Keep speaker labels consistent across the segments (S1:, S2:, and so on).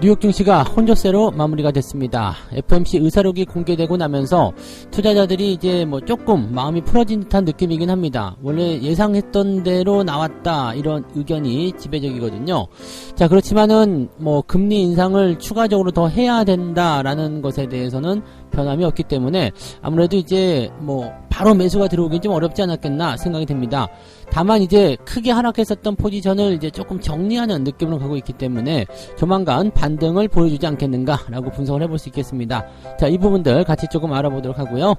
S1: 뉴욕 증시가 혼조세로 마무리가 됐습니다. FOMC 의사록이 공개되고 나면서 투자자들이 이제 뭐 조금 마음이 풀어진 듯한 느낌이긴 합니다. 원래 예상했던 대로 나왔다 이런 의견이 지배적이거든요. 자, 그렇지만은 뭐 금리 인상을 추가적으로 더 해야 된다라는 것에 대해서는 변함이 없기 때문에 아무래도 이제 뭐 바로 매수가 들어오긴 좀 어렵지 않았겠나 생각이 됩니다. 다만 이제 크게 하락했었던 포지션을 이제 조금 정리하는 느낌으로 가고 있기 때문에 조만간 반등을 보여주지 않겠는가라고 분석을 해볼 수 있겠습니다. 자, 이 부분들 같이 조금 알아보도록 하고요.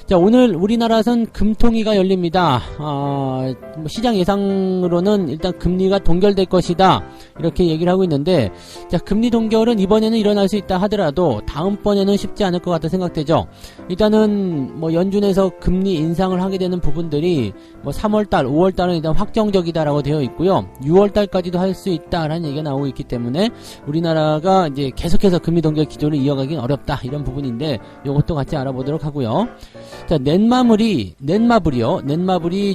S1: 자, 오늘 우리나라에선 금통위가 열립니다. 시장 예상으로는 일단 금리가 동결될 것이다 이렇게 얘기를 하고 있는데, 자, 금리 동결은 이번에는 일어날 수 있다 하더라도 다음번에는 쉽지 않을 것 같다 생각되죠. 일단은 뭐 연준에서 금리 인상을 하게 되는 부분들이 뭐 3월달, 5월달은 일단 확정적이다라고 되어 있고요. 6월달까지도 할 수 있다라는 얘기가 나오고 있기 때문에 우리나라가 이제 계속해서 금리 동결 기조를 이어가긴 어렵다 이런 부분인데, 이것도 같이 알아보도록 하고요. 자, 넷마블이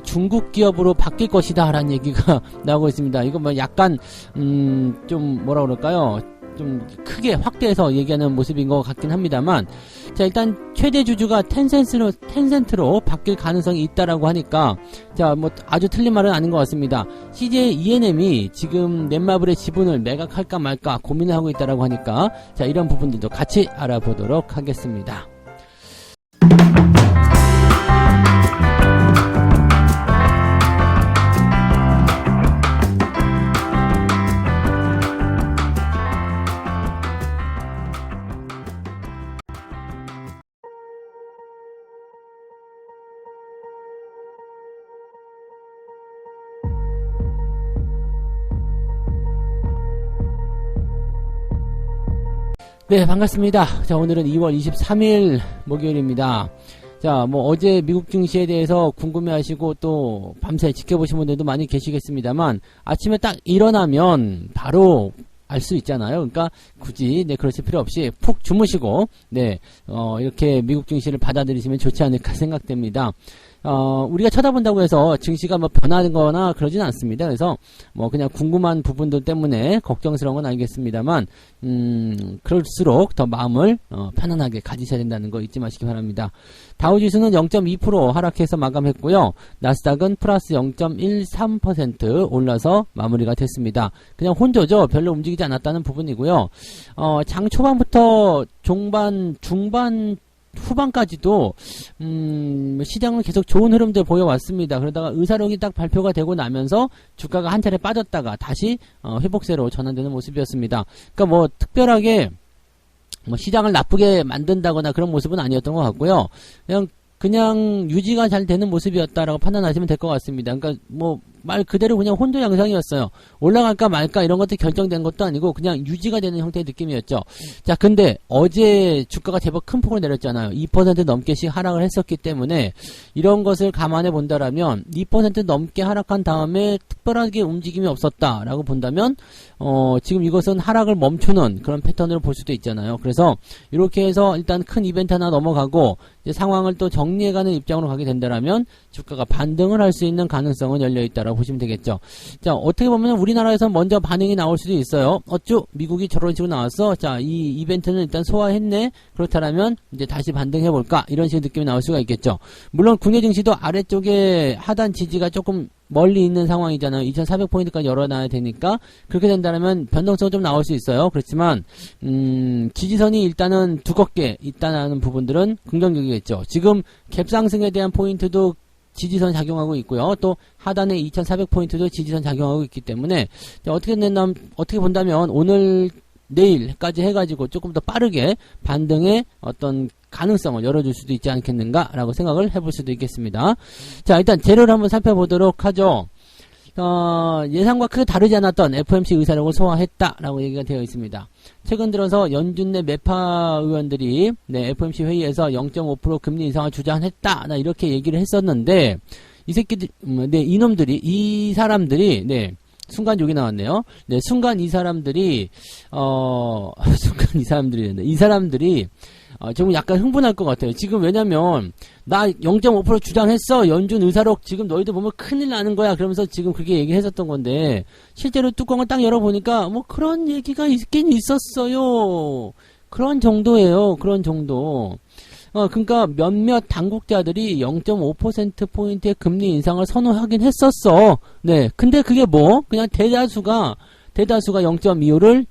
S1: 중국 기업으로 바뀔 것이다 라는 얘기가 나오고 있습니다. 이거 뭐 약간 좀 뭐라 그럴까요, 좀 크게 확대해서 얘기하는 모습인 것 같긴 합니다만, 자, 일단 최대 주주가 텐센트로 바뀔 가능성이 있다라고 하니까, 자, 뭐 아주 틀린 말은 아닌 것 같습니다. CJ ENM이 지금 넷마블의 지분을 매각할까 말까 고민을 하고 있다라고 하니까, 자, 이런 부분들도 같이 알아보도록 하겠습니다. 네, 반갑습니다. 자, 오늘은 2월 23일 목요일입니다. 자, 뭐 어제 미국 증시에 대해서 궁금해하시고 또 밤새 지켜보신 분들도 많이 계시겠습니다만, 아침에 딱 일어나면 바로 알 수 있잖아요. 그러니까 굳이 그러실 필요 없이 푹 주무시고 이렇게 미국 증시를 받아들이시면 좋지 않을까 생각됩니다. 우리가 쳐다본다고 해서 증시가 뭐 변하는 거나 그러진 않습니다. 그래서 뭐 그냥 궁금한 부분들 때문에 걱정스러운 건 알겠습니다만, 그럴수록 더 마음을 편안하게 가지셔야 된다는 거 잊지 마시기 바랍니다. 다우지수는 0.2% 하락해서 마감했고요. 나스닥은 플러스 0.13% 올라서 마무리가 됐습니다. 그냥 혼조죠. 별로 움직이지 않았다는 부분이고요. 장 초반부터 중반, 후반까지도 시장은 계속 좋은 흐름들 보여왔습니다. 그러다가 의사록이 딱 발표가 되고 나면서 주가가 한 차례 빠졌다가 다시 회복세로 전환되는 모습이었습니다. 그러니까 뭐 특별하게 뭐 시장을 나쁘게 만든다거나 그런 모습은 아니었던 것 같고요. 그냥 유지가 잘 되는 모습이었다라고 판단하시면 될 것 같습니다. 그러니까 뭐 말 그대로 그냥 혼조 양상이었어요. 올라갈까 말까 이런 것도 결정된 것도 아니고 그냥 유지가 되는 형태의 느낌이었죠. 자, 근데 어제 주가가 제법 큰 폭으로 내렸잖아요. 2% 넘게씩 하락을 했었기 때문에 이런 것을 감안해 본다라면 2% 넘게 하락한 다음에 특별하게 움직임이 없었다라고 본다면 지금 이것은 하락을 멈추는 그런 패턴으로 볼 수도 있잖아요. 그래서 이렇게 해서 일단 큰 이벤트 하나 넘어가고 이제 상황을 또 정리해가는 입장으로 가게 된다라면 주가가 반등을 할 수 있는 가능성은 열려있다라고 보시면 되겠죠. 자, 어떻게 보면 우리나라에서 먼저 반응이 나올 수도 있어요. 미국이 저런 식으로 나왔어. 자, 이 이벤트는 일단 소화했네. 그렇다면 이제 다시 반등해볼까? 이런 식의 느낌이 나올 수가 있겠죠. 물론 국내 증시도 아래쪽에 하단 지지가 조금 멀리 있는 상황이잖아요. 2400포인트까지 열어놔야 되니까 그렇게 된다면 변동성 좀 나올 수 있어요. 그렇지만 지지선이 일단은 두껍게 있다는 부분들은 긍정적이겠죠. 지금 갭상승에 대한 포인트도 지지선 작용하고 있고요. 또 하단에 2400포인트도 지지선 작용하고 있기 때문에 어떻게 본다면 오늘 내일까지 해가지고 조금 더 빠르게 반등의 어떤 가능성을 열어줄 수도 있지 않겠는가라고 생각을 해볼 수도 있겠습니다. 자, 일단 재료를 한번 살펴보도록 하죠. 예상과 크게 다르지 않았던 FOMC 의사록을 소화했다라고 얘기가 되어 있습니다. 최근 들어서 연준 내 매파 의원들이 FOMC 회의에서 0.5% 금리 인상을 주장했다 이렇게 얘기를 했었는데, 이 사람들이 순간 욕이 나왔네요. 이 사람들이 좀 약간 흥분할 것 같아요. 지금 왜냐면 나 0.5% 주장했어. 연준 의사록 지금 너희들 보면 큰일 나는 거야. 그러면서 지금 그렇게 얘기했었던 건데 실제로 뚜껑을 딱 열어보니까 뭐 그런 얘기가 있긴 있었어요. 그런 정도예요. 그런 정도. 그러니까 몇몇 당국자들이 0.5%포인트의 금리 인상을 선호하긴 했었어. 네. 근데 그게 뭐 그냥 대다수가 0.25를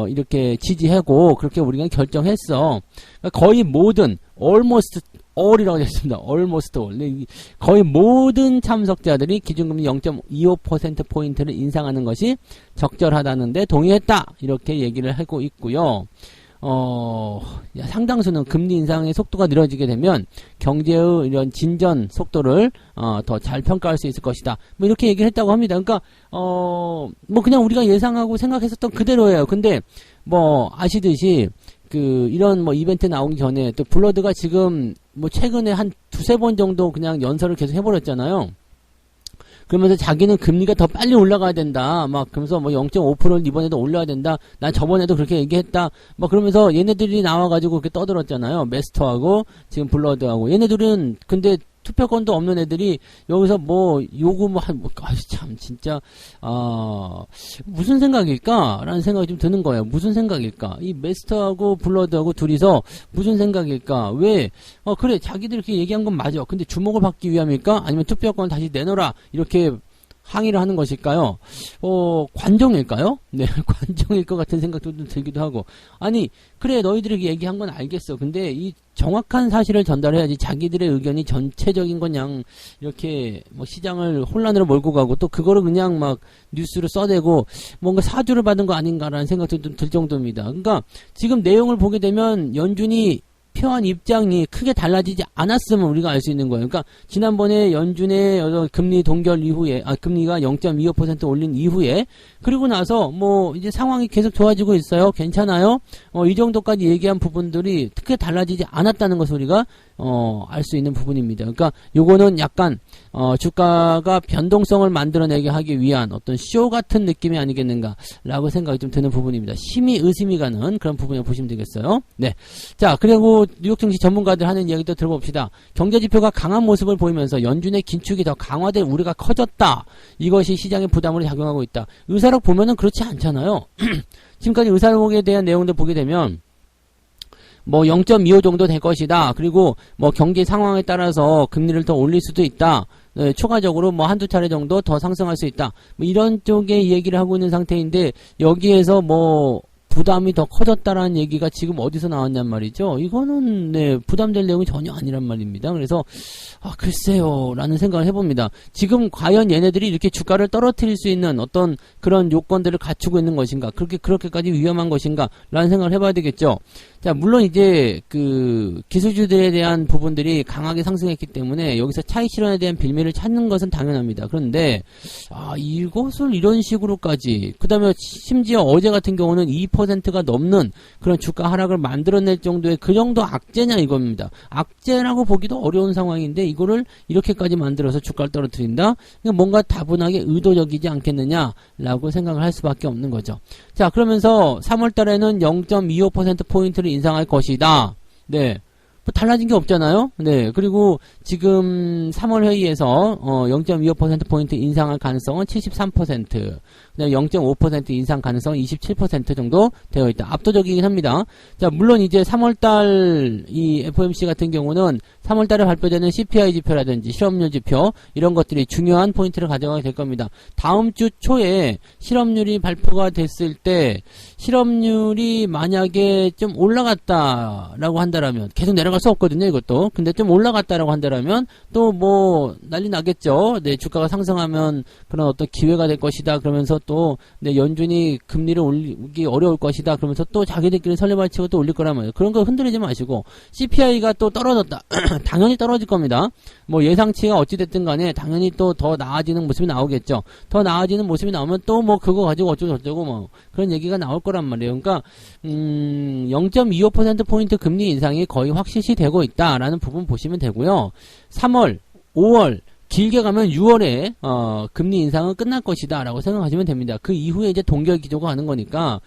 S1: 이렇게 지지하고 그렇게 우리가 결정했어. 그러니까 거의 모든 almost all이라고 했습니다. almost all. 네, 거의 모든 참석자들이 기준금리 0.25%포인트를 인상하는 것이 적절하다는데 동의했다. 이렇게 얘기를 하고 있고요. 상당수는 금리 인상의 속도가 느려지게 되면 경제의 이런 진전 속도를 더 잘 평가할 수 있을 것이다. 뭐 이렇게 얘기를 했다고 합니다. 그러니까 뭐 그냥 우리가 예상하고 생각했었던 그대로예요. 근데 뭐 아시듯이 이런 뭐 이벤트 나오기 전에 또 블러드가 지금 뭐 최근에 한 두세 번 정도 그냥 연설을 계속 해버렸잖아요. 그러면서 자기는 금리가 더 빨리 올라가야 된다. 막 그러면서 뭐 0.5%를 이번에도 올려야 된다. 난 저번에도 그렇게 얘기했다. 막 그러면서 얘네들이 나와가지고 그렇게 떠들었잖아요. 메스터하고 지금 블러드하고. 얘네들은 근데 투표권도 없는 애들이 여기서 뭐 요구 참 진짜 무슨 생각일까라는 생각이 좀 드는 거예요. 무슨 생각일까? 이 메스터하고 블러드하고 둘이서 무슨 생각일까? 왜 그래 자기들 이렇게 얘기한 건 맞아. 근데 주목을 받기 위함일까? 아니면 투표권 다시 내놓으라 이렇게 항의를 하는 것일까요? 관종일까요? 네, 관종일 것 같은 생각도 좀 들기도 하고. 아니, 그래, 너희들이 얘기한 건 알겠어. 근데 이 정확한 사실을 전달해야지 자기들의 의견이 전체적인 그냥 이렇게 뭐 시장을 혼란으로 몰고 가고 또 그거를 그냥 막 뉴스로 써대고 뭔가 사주를 받은 거 아닌가라는 생각도 좀 들 정도입니다. 그러니까 지금 내용을 보게 되면 연준이 표한 입장이 크게 달라지지 않았으면 우리가 알 수 있는 거예요. 그러니까 지난번에 연준의 금리 동결 이후에 금리가 0.25% 올린 이후에 그리고 나서 뭐 이제 상황이 계속 좋아지고 있어요. 괜찮아요. 이 정도까지 얘기한 부분들이 크게 달라지지 않았다는 것을 우리가 알 수 있는 부분입니다. 그러니까 요거는 약간 주가가 변동성을 만들어내게 하기 위한 어떤 쇼 같은 느낌이 아니겠는가라고 생각이 좀 드는 부분입니다. 심히 의심이 가는 그런 부분이라고 보시면 되겠어요. 네. 자, 그리고 뉴욕 증시 전문가들 하는 이야기도 들어봅시다. 경제지표가 강한 모습을 보이면서 연준의 긴축이 더 강화될 우려가 커졌다. 이것이 시장의 부담으로 작용하고 있다. 의사록 보면은 그렇지 않잖아요. 지금까지 의사록에 대한 내용들 보게 되면 뭐 0.25 정도 될 것이다. 그리고 뭐 경제 상황에 따라서 금리를 더 올릴 수도 있다. 네, 추가적으로 뭐 한두 차례 정도 더 상승할 수 있다. 뭐 이런 쪽의 얘기를 하고 있는 상태인데 여기에서 뭐 부담이 더 커졌다라는 얘기가 지금 어디서 나왔냔 말이죠. 이거는 네, 부담될 내용이 전혀 아니란 말입니다. 그래서 글쎄요 라는 생각을 해봅니다. 지금 과연 얘네들이 이렇게 주가를 떨어뜨릴 수 있는 어떤 그런 요건들을 갖추고 있는 것인가, 그렇게까지 위험한 것인가 라는 생각을 해봐야 되겠죠. 자, 물론 이제 기술주들에 대한 부분들이 강하게 상승했기 때문에 여기서 차익 실현에 대한 빌미를 찾는 것은 당연합니다. 그런데 이것을 이런 식으로까지, 그 다음에 심지어 어제 같은 경우는 2%가 넘는 그런 주가 하락을 만들어낼 정도의 그 정도 악재냐 이겁니다. 악재라고 보기도 어려운 상황인데 이거를 이렇게까지 만들어서 주가를 떨어뜨린다? 뭔가 다분하게 의도적이지 않겠느냐라고 생각을 할 수밖에 없는 거죠. 자, 그러면서 3월 달에는 0.25%포인트를 인상할 것이다. 네. 뭐 달라진 게 없잖아요. 네. 그리고 지금 3월 회의에서 0.25%포인트 인상할 가능성은 73%, 그다음에 0.5% 인상 가능성은 27% 정도 되어 있다. 압도적이긴 합니다. 자, 물론 이제 3월달 이 FOMC 같은 경우는 3월달에 발표되는 CPI 지표라든지 실업률 지표 이런 것들이 중요한 포인트를 가져가게 될 겁니다. 다음 주 초에 실업률이 발표가 됐을 때 실업률이 만약에 좀 올라갔다라고 한다라면, 계속 내려갈 수 없거든요, 이것도. 근데 좀 올라갔다라고 한다라면 또 뭐 난리 나겠죠. 네, 주가가 상승하면 그런 어떤 기회가 될 것이다. 그러면서 또 네, 연준이 금리를 올리기 어려울 것이다. 그러면서 또 자기들끼리 설레발치고 또 올릴 거란 말이에요. 그런 거 흔들리지 마시고 CPI가 또 떨어졌다. 당연히 떨어질 겁니다. 뭐 예상치가 어찌됐든 간에 당연히 또 더 나아지는 모습이 나오겠죠. 더 나아지는 모습이 나오면 또 뭐 그거 가지고 어쩌고 저쩌고 뭐 그런 얘기가 나올 거란 말이에요. 그러니까 0.25%포인트 금리 인상이 거의 확실시 되고 있다라는 부분 보시면 되고요. 3월, 5월, 길게 가면 6월에 금리 인상은 끝날 것이다 라고 생각하시면 됩니다. 그 이후에 이제 동결 기조가 가는 거니까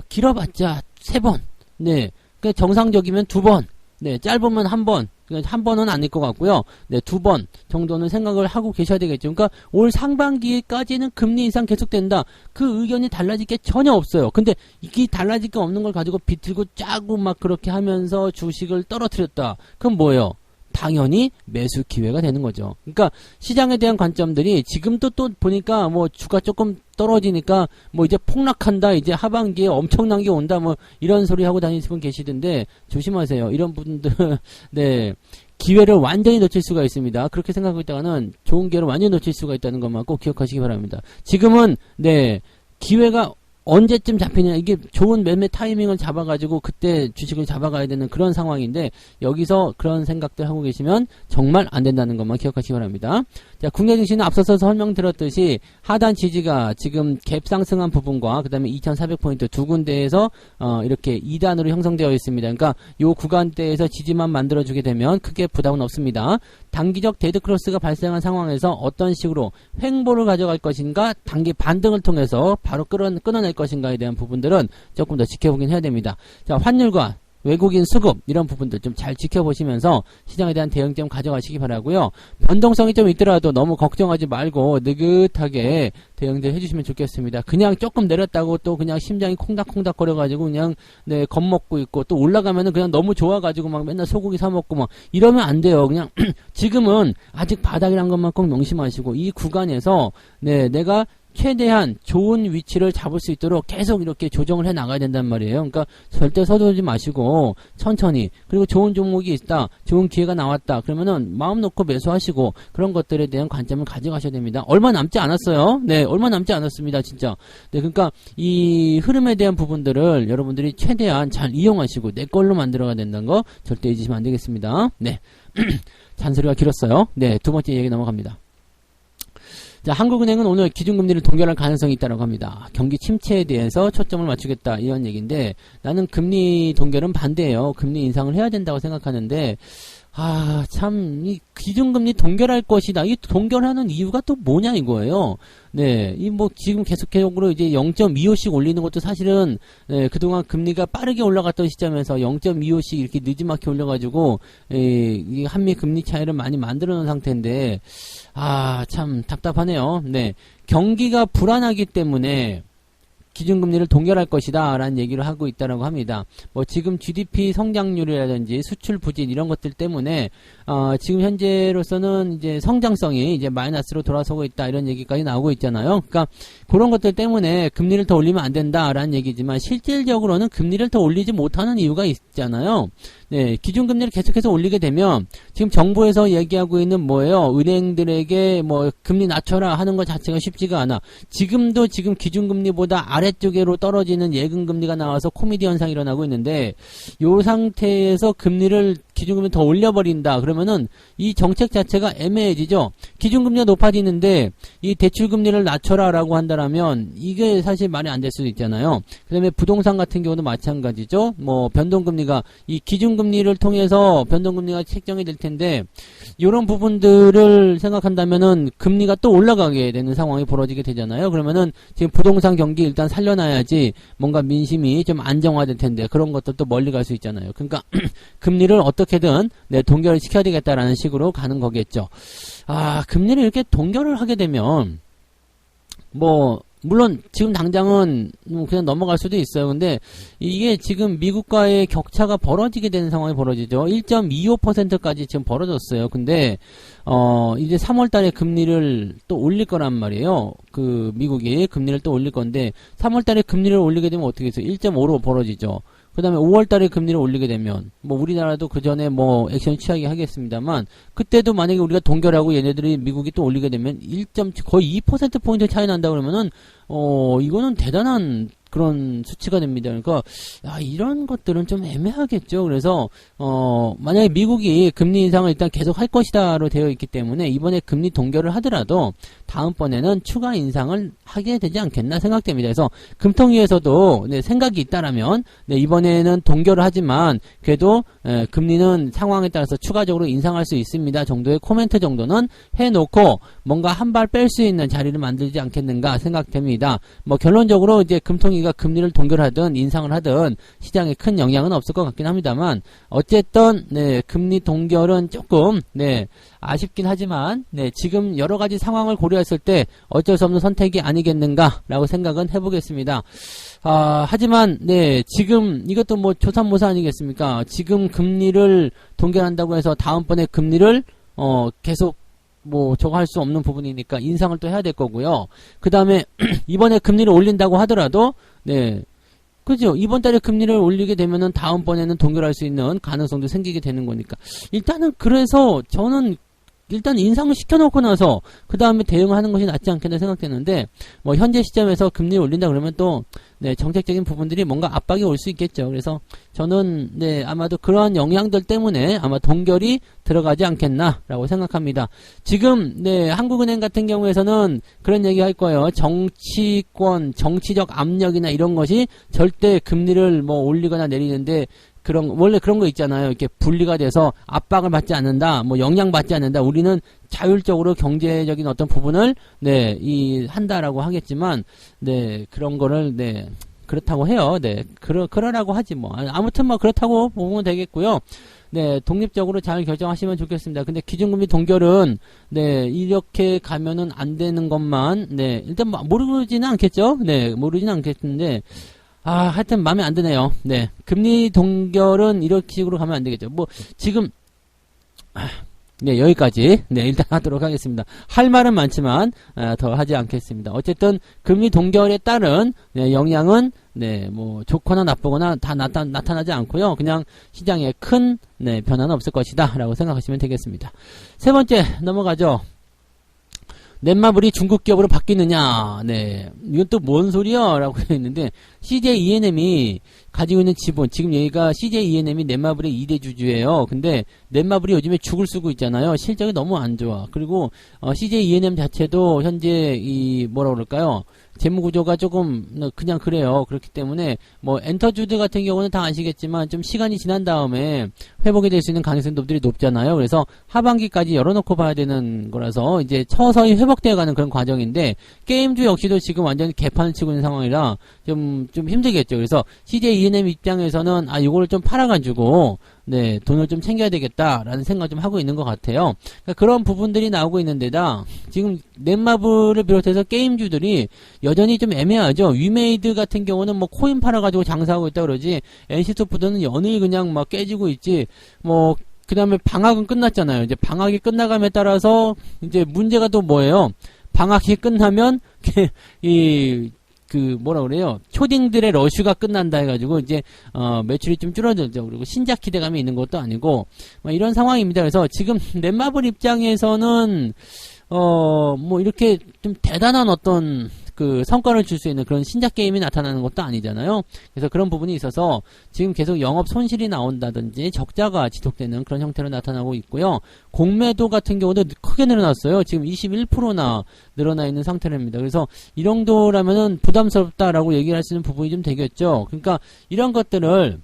S1: 길어봤자 3번, 네, 그러니까 정상적이면 2번, 네, 짧으면 1번, 그러니까 1번은 아닐 것 같고요. 네, 2번 정도는 생각을 하고 계셔야 되겠죠. 그러니까 올 상반기까지는 금리 인상 계속된다. 그 의견이 달라질 게 전혀 없어요. 근데 이게 달라질 게 없는 걸 가지고 비틀고 짜고 막 그렇게 하면서 주식을 떨어뜨렸다. 그럼 뭐예요? 당연히 매수 기회가 되는 거죠. 그러니까 시장에 대한 관점들이 지금도 또 보니까 뭐 주가 조금 떨어지니까 뭐 이제 폭락한다, 이제 하반기에 엄청난 게 온다, 뭐 이런 소리 하고 다니시는 분 계시던데 조심하세요. 이런 분들 네, 기회를 완전히 놓칠 수가 있습니다. 그렇게 생각하고 있다가는 좋은 기회를 완전히 놓칠 수가 있다는 것만 꼭 기억하시기 바랍니다. 지금은 네, 기회가 언제쯤 잡히냐, 이게 좋은 매매 타이밍을 잡아가지고 그때 주식을 잡아가야 되는 그런 상황인데, 여기서 그런 생각들 하고 계시면 정말 안 된다는 것만 기억하시기 바랍니다. 자, 국내 증시는 앞서서 설명드렸듯이 하단 지지가 지금 갭 상승한 부분과 그 다음에 2400포인트 두 군데에서 이렇게 2단으로 형성되어 있습니다. 그러니까 요 구간대에서 지지만 만들어주게 되면 크게 부담은 없습니다. 단기적 데드크로스가 발생한 상황에서 어떤 식으로 횡보를 가져갈 것인가, 단기 반등을 통해서 바로 끊어낼 것인가에 대한 부분들은 조금 더 지켜보긴 해야 됩니다. 자, 환율과 외국인 수급 이런 부분들 좀 잘 지켜보시면서 시장에 대한 대응점 가져가시기 바라고요. 변동성이 좀 있더라도 너무 걱정하지 말고 느긋하게 대응들 해주시면 좋겠습니다. 그냥 조금 내렸다고 또 그냥 심장이 콩닥콩닥 거려가지고 그냥 네, 겁먹고 있고, 또 올라가면은 그냥 너무 좋아가지고 막 맨날 소고기 사 먹고 막 이러면 안 돼요. 그냥 지금은 아직 바닥이란 것만 꼭 명심하시고, 이 구간에서 네, 내가 최대한 좋은 위치를 잡을 수 있도록 계속 이렇게 조정을 해 나가야 된단 말이에요. 그러니까 절대 서두르지 마시고 천천히, 그리고 좋은 종목이 있다, 좋은 기회가 나왔다 그러면은 마음 놓고 매수하시고, 그런 것들에 대한 관점을 가져가셔야 됩니다. 얼마 남지 않았어요. 네, 얼마 남지 않았습니다, 진짜. 네, 그러니까 이 흐름에 대한 부분들을 여러분들이 최대한 잘 이용하시고 내 걸로 만들어가야 된다는 거 절대 잊으시면 안 되겠습니다. 네, 잔소리가 길었어요. 네, 두 번째 얘기 넘어갑니다. 자, 한국은행은 오늘 기준금리를 동결할 가능성이 있다고 합니다. 경기 침체에 대해서 초점을 맞추겠다, 이런 얘기인데, 나는 금리 동결은 반대예요. 금리 인상을 해야 된다고 생각하는데, 참, 이 기준금리 동결할 것이다. 이 동결하는 이유가 또 뭐냐 이거예요. 네, 이 뭐 지금 계속적으로 이제 0.25씩 올리는 것도 사실은 네, 그동안 금리가 빠르게 올라갔던 시점에서 0.25씩 이렇게 늦지막히 올려가지고 이 한미 금리 차이를 많이 만들어 놓은 상태인데, 참 답답하네요. 네, 경기가 불안하기 때문에 기준금리를 동결할 것이다 라는 얘기를 하고 있다라고 합니다. 뭐 지금 GDP 성장률이라든지 수출 부진 이런 것들 때문에 지금 현재로서는 이제 성장성이 이제 마이너스로 돌아서고 있다, 이런 얘기까지 나오고 있잖아요. 그러니까 그런 것들 때문에 금리를 더 올리면 안 된다라는 얘기지만, 실질적으로는 금리를 더 올리지 못하는 이유가 있잖아요. 네, 기준금리를 계속해서 올리게 되면 지금 정부에서 얘기하고 있는 뭐예요? 은행들에게 뭐 금리 낮춰라 하는 것 자체가 쉽지가 않아. 지금도 지금 기준금리보다 아래쪽으로 떨어지는 예금금리가 나와서 코미디 현상이 일어나고 있는데, 이 상태에서 금리를 기준금리 더 올려버린다 그러면은 이 정책 자체가 애매해지죠. 기준금리가 높아지는데 이 대출금리를 낮춰라 라고 한다라면 이게 사실 말이 안 될 수도 있잖아요. 그 다음에 부동산 같은 경우도 마찬가지죠. 뭐 변동금리가 이 기준금리를 통해서 변동금리가 책정이 될 텐데, 이런 부분들을 생각한다면은 금리가 또 올라가게 되는 상황이 벌어지게 되잖아요. 그러면은 지금 부동산 경기 일단 살려놔야지 뭔가 민심이 좀 안정화될 텐데, 그런 것들도 멀리 갈 수 있잖아요. 그러니까 금리를 어떻게든 네, 동결을 시켜야 되겠다라는 식으로 가는 거겠죠. 금리를 이렇게 동결을 하게 되면 뭐 물론 지금 당장은 그냥 넘어갈 수도 있어요. 근데 이게 지금 미국과의 격차가 벌어지게 되는 상황이 벌어지죠. 1.25%까지 지금 벌어졌어요. 근데 이제 3월 달에 금리를 또 올릴 거란 말이에요. 그 미국이 금리를 또 올릴 건데, 3월 달에 금리를 올리게 되면 어떻게 해서 1.5로 벌어지죠. 그 다음에 5월 달에 금리를 올리게 되면, 뭐 우리나라도 그 전에 뭐 액션 취하게 하겠습니다만, 그때도 만약에 우리가 동결하고 얘네들이 미국이 또 올리게 되면 거의 2%포인트 차이 난다 그러면은 이거는 대단한 그런 수치가 됩니다. 그러니까 이런 것들은 좀 애매하겠죠. 그래서 만약에 미국이 금리 인상을 일단 계속 할 것이다로 되어 있기 때문에 이번에 금리 동결을 하더라도 다음번에는 추가 인상을 하게 되지 않겠나 생각됩니다. 그래서 금통위에서도 네, 생각이 있다라면 네, 이번에는 동결을 하지만 그래도 금리는 상황에 따라서 추가적으로 인상할 수 있습니다 정도의 코멘트 정도는 해놓고, 뭔가 한 발 뺄 수 있는 자리를 만들지 않겠는가 생각됩니다. 뭐 결론적으로 이제 금통위가 금리를 동결하든 인상을 하든 시장에 큰 영향은 없을 것 같긴 합니다만 어쨌든 네, 금리 동결은 조금 네, 아쉽긴 하지만 네, 지금 여러 가지 상황을 고려했을 때 어쩔 수 없는 선택이 아니겠는가라고 생각은 해보겠습니다. 하지만 네, 지금 이것도 뭐 조삼모사 아니겠습니까? 지금 금리를 동결한다고 해서 다음번에 금리를 계속 뭐 저거 할 수 없는 부분이니까 인상을 또 해야 될 거고요. 그 다음에 이번에 금리를 올린다고 하더라도 네, 그죠? 이번 달에 금리를 올리게 되면은 다음번에는 동결할 수 있는 가능성도 생기게 되는 거니까. 일단은 그래서 저는 일단 인상을 시켜놓고 나서 그 다음에 대응하는 것이 낫지 않겠나 생각되는데 뭐 현재 시점에서 금리를 올린다 그러면 또 네, 정책적인 부분들이 뭔가 압박이 올 수 있겠죠. 그래서 저는 네, 아마도 그러한 영향들 때문에 아마 동결이 들어가지 않겠나라고 생각합니다. 지금 네, 한국은행 같은 경우에서는 그런 얘기 할 거예요. 정치권, 정치적 압력이나 이런 것이 절대 금리를 뭐 올리거나 내리는데 원래 그런 거 있잖아요. 이렇게 분리가 돼서 압박을 받지 않는다, 뭐 영향받지 않는다. 우리는 자율적으로 경제적인 어떤 부분을, 네, 한다라고 하겠지만, 네, 그런 거를, 네, 그렇다고 해요. 네, 그러라고 하지 뭐. 아무튼 뭐 그렇다고 보면 되겠고요. 네, 독립적으로 잘 결정하시면 좋겠습니다. 근데 기준금리 동결은, 네, 이렇게 가면은 안 되는 것만, 네, 일단 모르지는 않겠죠? 네, 모르지는 않겠는데, 하여튼 마음에 안 드네요. 네. 금리 동결은 이런 식으로 가면 안 되겠죠. 뭐, 지금, 네, 여기까지. 네, 일단 하도록 하겠습니다. 할 말은 많지만, 더 하지 않겠습니다. 어쨌든, 금리 동결에 따른, 네, 영향은, 네, 뭐, 좋거나 나쁘거나 다 나타나지 않고요. 그냥 시장에 큰, 네, 변화는 없을 것이다. 라고 생각하시면 되겠습니다. 세 번째, 넘어가죠. 넷마블이 중국 기업으로 바뀌느냐. 네. 이건 또 뭔 소리야? 라고 했는데, CJ ENM이 가지고 있는 지분, 지금 여기가 CJ ENM이 넷마블의 2대 주주예요. 근데 넷마블이 요즘에 죽을 쓰고 있잖아요. 실적이 너무 안 좋아. 그리고, CJ ENM 자체도 현재 뭐라 그럴까요? 재무구조가 조금 그냥 그래요. 그렇기 때문에 뭐 엔터주드 같은 경우는 다 아시겠지만 좀 시간이 지난 다음에 회복이 될 수 있는 가능성들이 높잖아요. 그래서 하반기까지 열어놓고 봐야 되는 거라서 이제 서서히 회복되어가는 그런 과정인데 게임주 역시도 지금 완전히 개판을 치고 있는 상황이라 좀 힘들겠죠. 그래서 CJ ENM 입장에서는 이거를 좀 팔아가지고 네, 돈을 좀 챙겨야 되겠다라는 생각을 좀 하고 있는 것 같아요. 그러니까 그런 부분들이 나오고 있는데다 지금 넷마블을 비롯해서 게임주들이 여전히 좀 애매하죠. 위메이드 같은 경우는 뭐 코인 팔아가지고 장사하고 있다 그러지 NC소프트는 연일 그냥 막 깨지고 있지. 뭐 그 다음에 방학은 끝났잖아요. 이제 방학이 끝나감에 따라서 이제 문제가 또 뭐예요? 방학이 끝나면 뭐라 그래요? 초딩들의 러쉬가 끝난다 해가지고, 이제, 매출이 좀 줄어들죠. 그리고 신작 기대감이 있는 것도 아니고, 이런 상황입니다. 그래서 지금 넷마블 입장에서는, 뭐, 이렇게 좀 대단한 어떤, 성과를 줄 수 있는 그런 신작 게임이 나타나는 것도 아니잖아요. 그래서 그런 부분이 있어서 지금 계속 영업 손실이 나온다든지 적자가 지속되는 그런 형태로 나타나고 있고요. 공매도 같은 경우도 크게 늘어났어요. 지금 21%나 늘어나 있는 상태입니다. 그래서 이 정도라면은 부담스럽다라고 얘기할 수 있는 부분이 좀 되겠죠. 그러니까 이런 것들을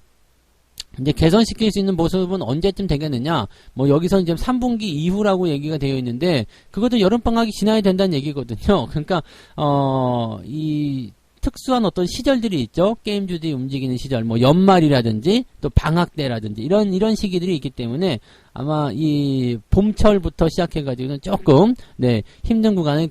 S1: 이제 개선시킬 수 있는 모습은 언제쯤 되겠느냐? 뭐 여기서 이제 3분기 이후라고 얘기가 되어 있는데 그것도 여름방학이 지나야 된다는 얘기거든요. 그러니까 이 특수한 어떤 시절들이 있죠. 게임주들이 움직이는 시절, 뭐 연말이라든지 또 방학 때라든지 이런 시기들이 있기 때문에 아마 이 봄철부터 시작해가지고는 조금 네 힘든 구간을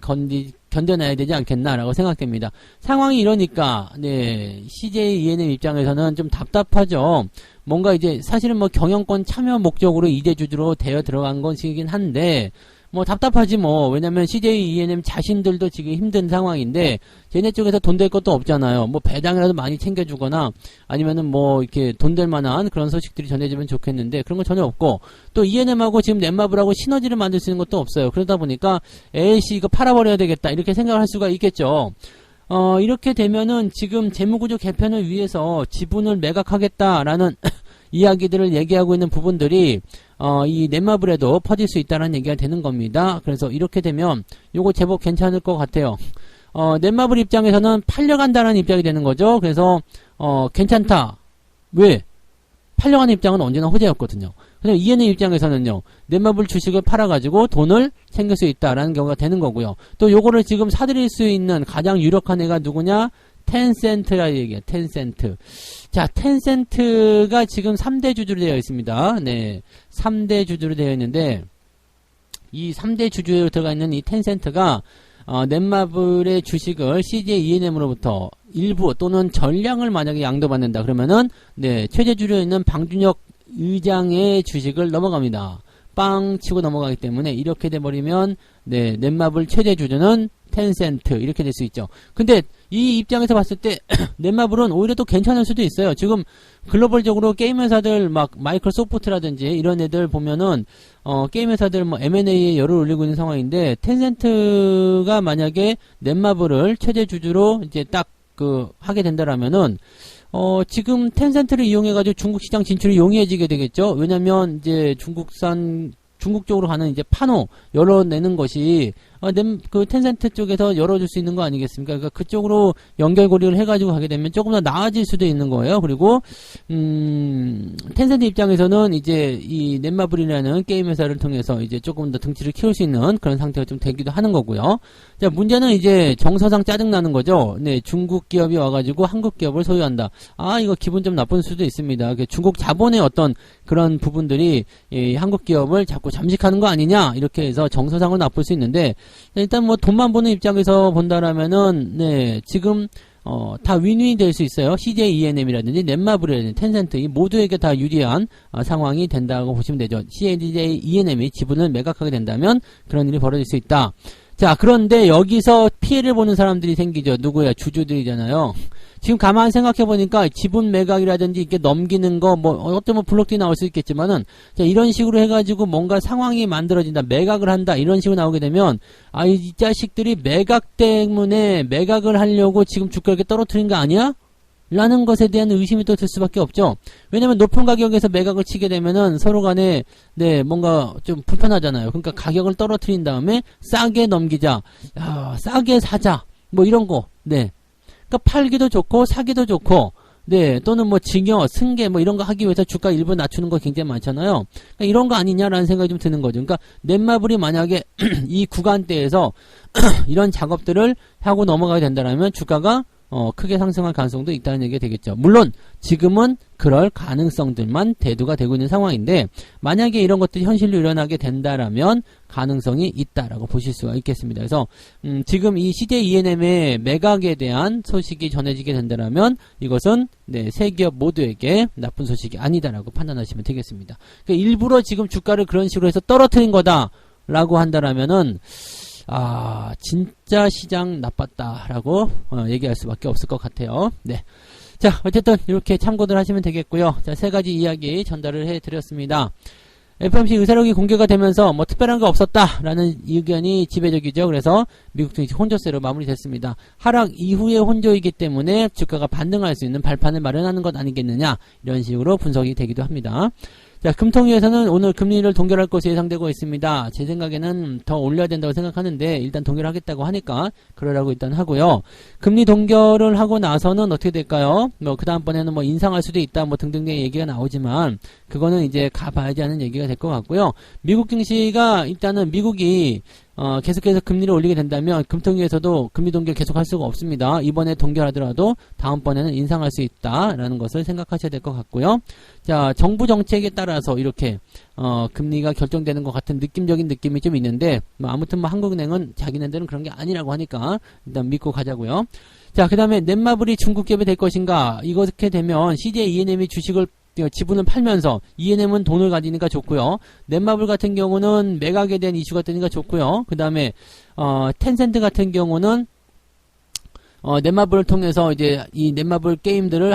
S1: 견뎌내야 되지 않겠나라고 생각됩니다. 상황이 이러니까 네 CJ ENM 입장에서는 좀 답답하죠. 뭔가 이제 사실은 뭐 경영권 참여 목적으로 2대 주주로 되어 들어간 것이긴 한데 뭐 답답하지 뭐. 왜냐면 CJ ENM 자신들도 지금 힘든 상황인데 쟤네 쪽에서 돈 될 것도 없잖아요. 뭐 배당이라도 많이 챙겨주거나 아니면은 뭐 이렇게 돈 될 만한 그런 소식들이 전해지면 좋겠는데 그런 건 전혀 없고 또 ENM하고 지금 넷마블하고 시너지를 만들 수 있는 것도 없어요. 그러다 보니까 ALC 이거 팔아버려야 되겠다 이렇게 생각을 할 수가 있겠죠. 이렇게 되면은 지금 재무구조 개편을 위해서 지분을 매각하겠다라는 이야기들을 얘기하고 있는 부분들이 이 넷마블에도 퍼질 수 있다는 얘기가 되는 겁니다. 그래서 이렇게 되면 요거 제법 괜찮을 것 같아요. 넷마블 입장에서는 팔려간다는 입장이 되는 거죠. 그래서 괜찮다. 왜? 팔려가는 입장은 언제나 호재였거든요. 그다음에 ENM 입장에서는요, 넷마블 주식을 팔아가지고 돈을 챙길 수 있다라는 경우가 되는 거고요. 또 요거를 지금 사들일 수 있는 가장 유력한 애가 누구냐? 텐센트라 얘기해요. 텐센트. 자, 텐센트가 지금 3대 주주로 되어 있습니다. 네. 3대 주주로 되어 있는데, 이 3대 주주로 들어가 있는 이 텐센트가, 넷마블의 주식을 CJ ENM으로부터 일부 또는 전량을 만약에 양도받는다. 그러면은, 네, 최대 주주로 있는 방준혁 의장의 주식을 넘어갑니다. 빵 치고 넘어가기 때문에 이렇게 돼버리면, 네, 넷마블 최대 주주는 텐센트 이렇게 될 수 있죠. 근데 이 입장에서 봤을 때 넷마블은 오히려 또 괜찮을 수도 있어요. 지금 글로벌적으로 게임 회사들 막 마이크로소프트라든지 이런 애들 보면은 게임 회사들 뭐 M&A에 열을 올리고 있는 상황인데, 텐센트가 만약에 넷마블을 최대 주주로 이제 딱 하게 된다라면은 지금 텐센트를 이용해가지고 중국 시장 진출이 용이해지게 되겠죠. 왜냐면 이제 중국 쪽으로 가는 이제 판호 열어내는 것이 그 텐센트 쪽에서 열어줄 수 있는 거 아니겠습니까? 그러니까 그쪽으로 연결고리를 해가지고 가게 되면 조금 더 나아질 수도 있는 거예요. 그리고 텐센트 입장에서는 이제 이 넷마블이라는 게임 회사를 통해서 이제 조금 더 등치를 키울 수 있는 그런 상태가 좀 되기도 하는 거고요. 자, 문제는 이제 정서상 짜증나는 거죠. 네, 중국 기업이 와가지고 한국 기업을 소유한다. 이거 기분 좀 나쁜 수도 있습니다. 중국 자본의 어떤 그런 부분들이 한국 기업을 자꾸 잠식하는 거 아니냐, 이렇게 해서 정서상을 나쁠 수 있는데, 일단 뭐 돈만 버는 입장에서 본다라면은, 네, 지금 다 윈윈이 될 수 있어요. CJ ENM이라든지 넷마블이라든지 텐센트 이 모두에게 다 유리한 상황이 된다고 보시면 되죠. CJ ENM이 지분을 매각하게 된다면 그런 일이 벌어질 수 있다. 자, 그런데 여기서 피해를 보는 사람들이 생기죠. 누구야? 주주들이잖아요. 지금 가만 생각해보니까 지분 매각이라든지 이렇게 넘기는 거, 어떤 블록들이 나올 수 있겠지만은, 자, 이런 식으로 해가지고 뭔가 상황이 만들어진다, 매각을 한다, 이런 식으로 나오게 되면, 이 자식들이 매각 때문에 매각을 하려고 지금 주가를 이렇게 떨어뜨린 거 아니야? 라는 것에 대한 의심이 또 들 수밖에 없죠. 왜냐면 높은 가격에서 매각을 치게 되면은 서로 간에, 네, 뭔가 좀 불편하잖아요. 그러니까 가격을 떨어뜨린 다음에 싸게 넘기자, 싸게 사자, 뭐 이런 거, 네. 그러니까 팔기도 좋고 사기도 좋고, 네, 또는 뭐 증여, 승계 뭐 이런 거 하기 위해서 주가 일부 낮추는 거 굉장히 많잖아요. 그러니까 이런 거 아니냐라는 생각이 좀 드는 거죠. 그러니까 넷마블이 만약에 이 구간대에서 이런 작업들을 하고 넘어가게 된다면 주가가 크게 상승할 가능성도 있다는 얘기가 되겠죠. 물론 지금은 그럴 가능성들만 대두가 되고 있는 상황인데, 만약에 이런 것들이 현실로 일어나게 된다라면 가능성이 있다라고 보실 수가 있겠습니다. 그래서 지금 이 CJ ENM의 매각에 대한 소식이 전해지게 된다라면 이것은, 네, 세 기업 모두에게 나쁜 소식이 아니다라고 판단하시면 되겠습니다. 그러니까 일부러 지금 주가를 그런 식으로 해서 떨어뜨린 거다라고 한다라면은 진짜 시장 나빴다라고 얘기할 수밖에 없을 것 같아요. 네. 자, 어쨌든 이렇게 참고들 하시면 되겠고요. 자, 세 가지 이야기 전달을 해드렸습니다. FOMC 의사록이 공개가 되면서 뭐 특별한 거 없었다라는 의견이 지배적이죠. 그래서 미국 증시 혼조세로 마무리됐습니다. 하락 이후의 혼조이기 때문에 주가가 반등할 수 있는 발판을 마련하는 것 아니겠느냐, 이런 식으로 분석이 되기도 합니다. 자, 금통위에서는 오늘 금리를 동결할 것으로 예상되고 있습니다. 제 생각에는 더 올려야 된다고 생각하는데, 일단 동결하겠다고 하니까 그러라고 일단 하고요. 금리 동결을 하고 나서는 어떻게 될까요? 그 다음번에는 인상할 수도 있다, 등등등 얘기가 나오지만, 그거는 이제 가봐야지 하는 얘기가 될 것 같고요. 미국 증시가 일단은 미국이 계속해서 금리를 올리게 된다면 금통위에서도 금리 동결 계속할 수가 없습니다. 이번에 동결하더라도 다음번에는 인상할 수 있다라는 것을 생각하셔야 될 것 같고요. 자, 정부 정책에 따라서 이렇게 금리가 결정되는 것 같은 느낌적인 느낌이 좀 있는데, 아무튼 한국은행은 자기네들은 그런 게 아니라고 하니까 일단 믿고 가자고요. 자, 그 다음에 넷마블이 중국 기업이 될 것인가? 이렇게 되면 CJ ENM이 주식을 지분을 팔면서 ENM은 돈을 가지니까 좋고요. 넷마블 같은 경우는 매각에 대한 이슈가 뜨니까 좋고요. 그 다음에 텐센트 같은 경우는 넷마블을 통해서 이제 이 넷마블 게임들을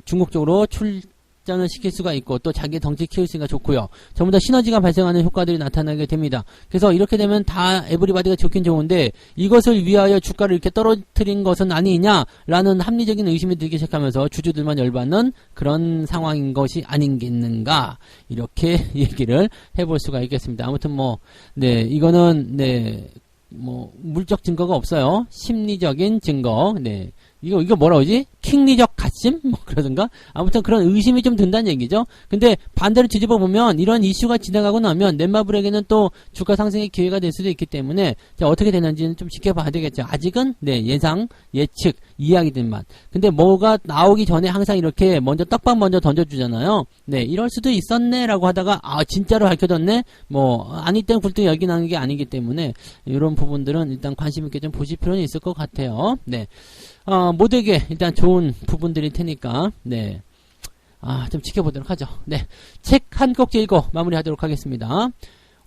S1: 중국 쪽으로 출전을 시킬 수가 있고, 또 자기의 덩치 키울 수가 좋고요. 전부 다 시너지가 발생하는 효과들이 나타나게 됩니다. 그래서 이렇게 되면 다 에브리바디가 좋긴 좋은데, 이것을 위하여 주가를 이렇게 떨어뜨린 것은 아니냐라는 합리적인 의심이 들기 시작하면서 주주들만 열받는 그런 상황인 것이 아닌겠는가, 이렇게 얘기를 해볼 수가 있겠습니다. 아무튼 네, 이거는, 네, 물적 증거가 없어요. 심리적인 증거, 네, 이거 뭐라 그러지? 킹리적 가심? 뭐 그러던가? 아무튼 그런 의심이 좀 든다는 얘기죠. 근데 반대로 뒤집어 보면 이런 이슈가 지나가고 나면 넷마블에게는 또 주가 상승의 기회가 될 수도 있기 때문에 자, 어떻게 되는지는 좀 지켜봐야 되겠죠. 아직은 네, 예상, 예측, 이야기들만. 근데 뭐가 나오기 전에 항상 이렇게 먼저 떡밥 먼저 던져주잖아요. 네, 이럴 수도 있었네라고 하다가 아 진짜로 밝혀졌네? 뭐 아니 땐 굴뚝 열기 나는 게 아니기 때문에 이런 부분들은 일단 관심 있게 좀 보실 필요는 있을 것 같아요. 네. 모두에게 일단 좋은 부분들일 테니까, 네. 좀 지켜보도록 하죠. 네. 책 한 꼭지 읽고 마무리하도록 하겠습니다.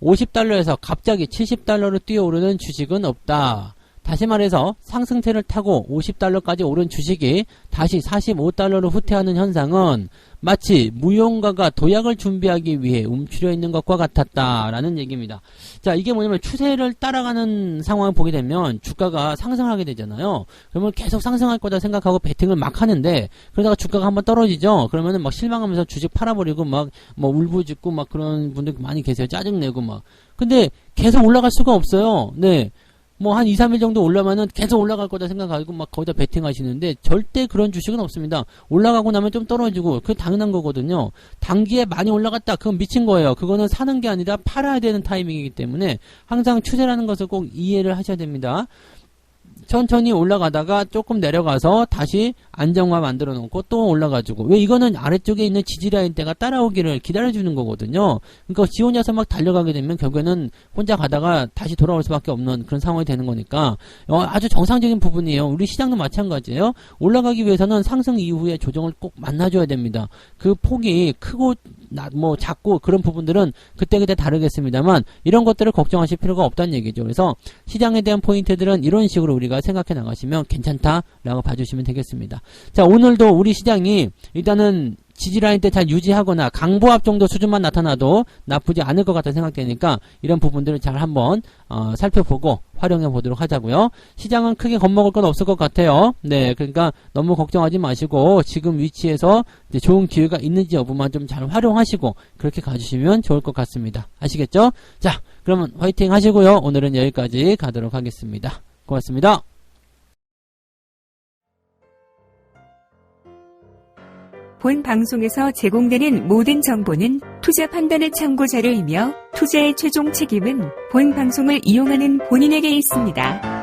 S1: 50달러에서 갑자기 70달러로 뛰어오르는 주식은 없다. 다시 말해서 상승세를 타고 50달러까지 오른 주식이 다시 45달러로 후퇴하는 현상은 마치 무용가가 도약을 준비하기 위해 움츠려 있는 것과 같았다라는 얘기입니다. 자, 이게 뭐냐면 추세를 따라가는 상황을 보게 되면 주가가 상승하게 되잖아요. 그러면 계속 상승할 거다 생각하고 베팅을 막 하는데 그러다가 주가가 한번 떨어지죠. 그러면은 막 실망하면서 주식 팔아버리고 막 뭐 울부짖고 막 그런 분들 많이 계세요. 짜증내고 막. 근데 계속 올라갈 수가 없어요. 네. 뭐 한 2, 3일 정도 올라가면 계속 올라갈 거다 생각하고 막 거기다 베팅 하시는데 절대 그런 주식은 없습니다. 올라가고 나면 좀 떨어지고 그게 당연한 거거든요. 단기에 많이 올라갔다 그건 미친 거예요. 그거는 사는 게 아니라 팔아야 되는 타이밍이기 때문에 항상 추세라는 것을 꼭 이해를 하셔야 됩니다. 천천히 올라가다가 조금 내려가서 다시 안정화 만들어 놓고 또 올라가지고 왜 이거는 아래쪽에 있는 지지라인대가 따라오기를 기다려주는 거거든요. 그러니까 지 혼자서 막 달려가게 되면 결국에는 혼자 가다가 다시 돌아올 수밖에 없는 그런 상황이 되는 거니까 아주 정상적인 부분이에요. 우리 시장도 마찬가지예요. 올라가기 위해서는 상승 이후에 조정을 꼭 만나줘야 됩니다. 그 폭이 크고 뭐 작고 그런 부분들은 그때그때 다르겠습니다만 이런 것들을 걱정하실 필요가 없다는 얘기죠. 그래서 시장에 대한 포인트들은 이런 식으로 우리가 생각해 나가시면 괜찮다라고 봐주시면 되겠습니다. 자, 오늘도 우리 시장이 일단은 지지라인 때 잘 유지하거나 강보합 정도 수준만 나타나도 나쁘지 않을 것 같다 생각되니까 이런 부분들을 잘 한번 살펴보고 활용해 보도록 하자고요. 시장은 크게 겁먹을 건 없을 것 같아요. 네, 그러니까 너무 걱정하지 마시고 지금 위치에서 이제 좋은 기회가 있는지 여부만 좀 잘 활용하시고 그렇게 가주시면 좋을 것 같습니다. 아시겠죠? 자, 그러면 화이팅 하시고요. 오늘은 여기까지 가도록 하겠습니다. 고맙습니다.
S2: 본 방송에서 제공되는 모든 정보는 투자 판단의 참고 자료이며 투자의 최종 책임은 본 방송을 이용하는 본인에게 있습니다.